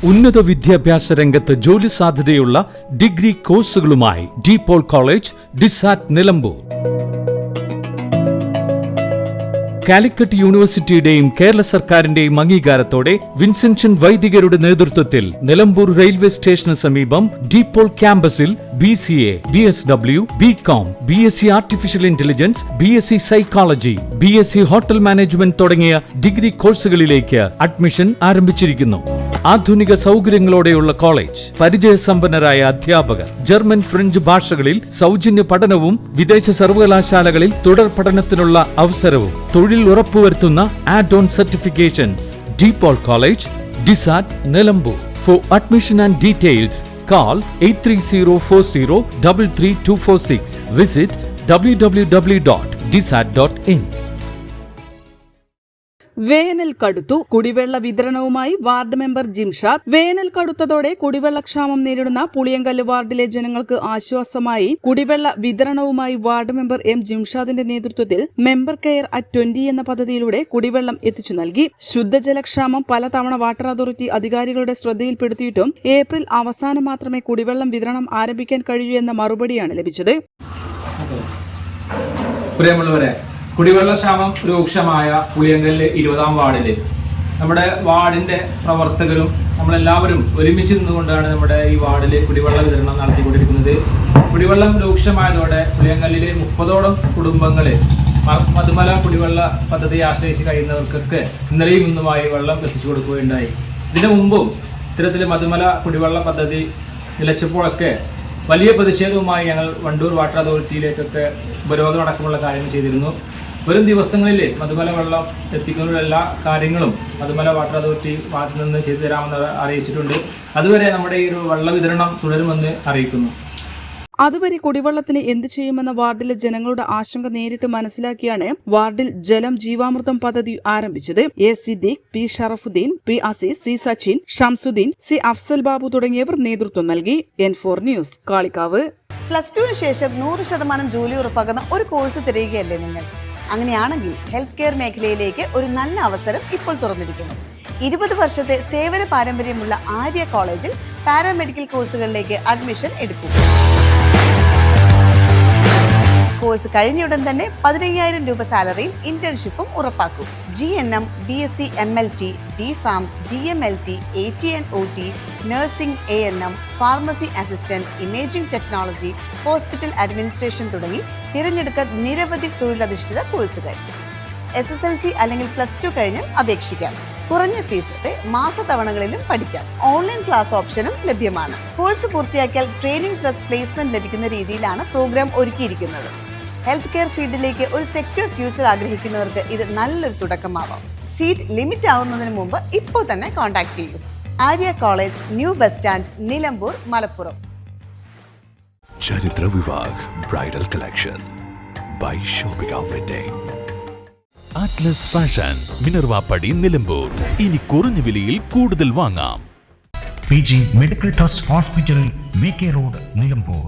ഉന്നത വിദ്യാഭ്യാസ രംഗത്ത് ജോലി സാധ്യതയുള്ള ഡിഗ്രി കോഴ്സുകളുമായി DPOL കോളേജ്, ഡിസാറ്റ്, നിലമ്പൂർ. കാലിക്കറ്റ് യൂണിവേഴ്സിറ്റിയുടെയും കേരള സർക്കാരിന്റെയും അംഗീകാരത്തോടെ വിൻസെൻഷൻ വൈദികരുടെ നേതൃത്വത്തിൽ നിലമ്പൂർ റെയിൽവേ സ്റ്റേഷന് സമീപം DPOL ക്യാമ്പസിൽ BCA, BSW, BCom, BSc artificial intelligence, BSc psychology, BSc hotel management തുടങ്ങിയ ഡിഗ്രി കോഴ്സുകളിലേക്ക് അഡ്മിഷൻ ആരംഭിച്ചിരിക്കുന്നു. ആധുനിക സൗകര്യങ്ങളോടെയുള്ള കോളേജ്, പരിചയസമ്പന്നരായ അധ്യാപകർ, ജർമ്മൻ, ഫ്രഞ്ച് ഭാഷകളിൽ സൗജന്യ പഠനവും വിദേശ സർവകലാശാലകളിൽ തുടർ പഠനത്തിനുള്ള അവസരവും തൊഴിൽ ഉറപ്പുവരുത്തുന്ന add on certifications. DPOL college, ഡിസാറ്റ്, Nilambur. For admission and details call 8304033246. Visit www.disat.in. വേനൽ കടുത്തു. കുടിവെള്ള വിതരണവുമായി വാർഡ് മെമ്പർ ജിംഷാദ്. വേനൽ കടുത്തതോടെ കുടിവെള്ളക്ഷാമം നേരിടുന്ന പുളിയങ്കല്ല് വാർഡിലെ ജനങ്ങൾക്ക് ആശ്വാസമായി കുടിവെള്ള വിതരണവുമായി വാർഡ് മെമ്പർ M ജിംഷാദിന്റെ നേതൃത്വത്തിൽ മെമ്പർ കെയർ അറ്റ് 20 എന്ന പദ്ധതിയിലൂടെ കുടിവെള്ളം എത്തിച്ചു നൽകി. ശുദ്ധജലക്ഷാമം പലതവണ വാട്ടർ അതോറിറ്റി അധികാരികളുടെ ശ്രദ്ധയിൽപ്പെടുത്തിയിട്ടും ഏപ്രിൽ അവസാനം മാത്രമേ കുടിവെള്ളം വിതരണം ആരംഭിക്കാൻ കഴിയൂ എന്ന മറുപടിയാണ് ലഭിച്ചത്. കുടിവെള്ളക്ഷാമം രൂക്ഷമായ പുളിയങ്കല്ല് 20-ാം വാർഡില് നമ്മുടെ വാർഡിന്റെ പ്രവർത്തകരും നമ്മളെല്ലാവരും ഒരുമിച്ച് നിന്നുകൊണ്ടാണ് നമ്മുടെ ഈ വാർഡിൽ കുടിവെള്ള വിതരണം നടത്തിക്കൊണ്ടിരിക്കുന്നത്. കുടിവെള്ളം രൂക്ഷമായതോടെ പുളിയങ്കല്ലിലെ 30ഓളം കുടുംബങ്ങള് മധുമല കുടിവെള്ള പദ്ധതിയെ ആശ്രയിച്ച് കഴിയുന്നവർക്കൊക്കെ ഇന്നലെയും ഇന്നുമായി വെള്ളം എത്തിച്ചു കൊടുക്കുകയുണ്ടായി. ഇതിനു മുമ്പും ഇത്തരത്തിൽ മധുമല കുടിവെള്ള പദ്ധതി നിലച്ചപ്പോഴൊക്കെ വലിയ പ്രതിഷേധവുമായി ഞങ്ങൾ വണ്ടൂർ വാട്ടർ അതോറിറ്റിയിലേക്കൊക്കെ ഉപരോധം അടക്കമുള്ള കാര്യങ്ങൾ ചെയ്തിരുന്നു. വരും ദിവസങ്ങളിൽ മധുമല വെള്ളം എത്തിക്കുന്നതിനുള്ള എല്ലാ കാര്യങ്ങളും മധുമല വാട്ടർ അതോറിറ്റി ഭാഗത്തു നിന്ന് ചെയ്തു തരാമെന്ന് അറിയിച്ചിട്ടുണ്ട്. അതുവരെ നമ്മുടെ ഈ ഒരു വെള്ള വിതരണം തുടരുമെന്ന് അറിയിക്കുന്നു. അതുവരെ കുടിവെള്ളത്തിന് എന്ത് ചെയ്യുമെന്ന വാർഡിലെ ജനങ്ങളുടെ ആശങ്ക നേരിട്ട് മനസ്സിലാക്കിയാണ് വാർഡിൽ ജലം ജീവാമൃതം പദ്ധതി ആരംഭിച്ചത്. A Siddique, P Sharafuddin, P Azeez, C Sachin, Shamsuddin, C Afsal Babu തുടങ്ങിയവർ നേതൃത്വം നൽകി. N4 news, Kalikavu. +2 ശേഷം 100% ജോലി ഉറപ്പാക്കുന്ന ഒരു കോഴ്സ് തിരയുകയല്ലേ നിങ്ങൾ? അങ്ങനെയാണെങ്കിൽ ഹെൽത്ത് കെയർ മേഖലയിലേക്ക് ഒരു നല്ല അവസരം ഇപ്പോൾ തുറന്നിരിക്കുന്നു. 20 വർഷത്തെ സേവന പാരമ്പര്യമുള്ള ആര്യ കോളേജിൽ പാരാമെഡിക്കൽ കോഴ്സുകളിലേക്ക് അഡ്മിഷൻ എടുക്കും. കോഴ്സ് കഴിഞ്ഞയുടൻ തന്നെ 15,000 രൂപ സാലറിയിൽ ഇന്റേൺഷിപ്പും ഉറപ്പാക്കും. GNM, BSc MLT, DPharm, DMLT, AT&OT, nursing, ANM, pharmacy assistant, imaging technology, hospital administration തുടങ്ങി തിരഞ്ഞെടുക്കാൻ നിരവധി തൊഴിലധിഷ്ഠിത കോഴ്സുകൾ. SSLC അല്ലെങ്കിൽ +2 കഴിഞ്ഞാൽ അപേക്ഷിക്കാം. കുറഞ്ഞ ഫീസോടെ മാസത്തവണകളിലും പഠിക്കാം. ഓൺലൈൻ ക്ലാസ് ഓപ്ഷനും ലഭ്യമാണ്. കോഴ്സ് പൂർത്തിയാക്കിയാൽ ട്രെയിനിങ് പ്ലസ് പ്ലേസ്മെന്റ് ലഭിക്കുന്ന രീതിയിലാണ് പ്രോഗ്രാം ഒരുക്കിയിരിക്കുന്നത്. ഹെൽത്ത് കെയർ ഫീൽഡിലേക്ക് ഒരു സെക്യൂർ ഫ്യൂച്ചർ ആഗ്രഹിക്കുന്നവർക്ക് ഇത് നല്ലൊരു തുടക്കമാവാം. സീറ്റ് ലിമിറ്റ് ആവുന്നതിന് മുമ്പ് ഇപ്പോൾ തന്നെ കോൺടാക്ട് ചെയ്യൂ. Arya college, new bus stand, Nilambur, Malappuram. ചരിത്ര Vivah bridal collection by shopping wedding. Atlas fashion, Minerva Padi, Nilambur. ഇനി കുറഞ്ഞ വിലയിൽ കൂടുതൽ വാങ്ങാം. PG medical trust hospital, VK road, Nilambur.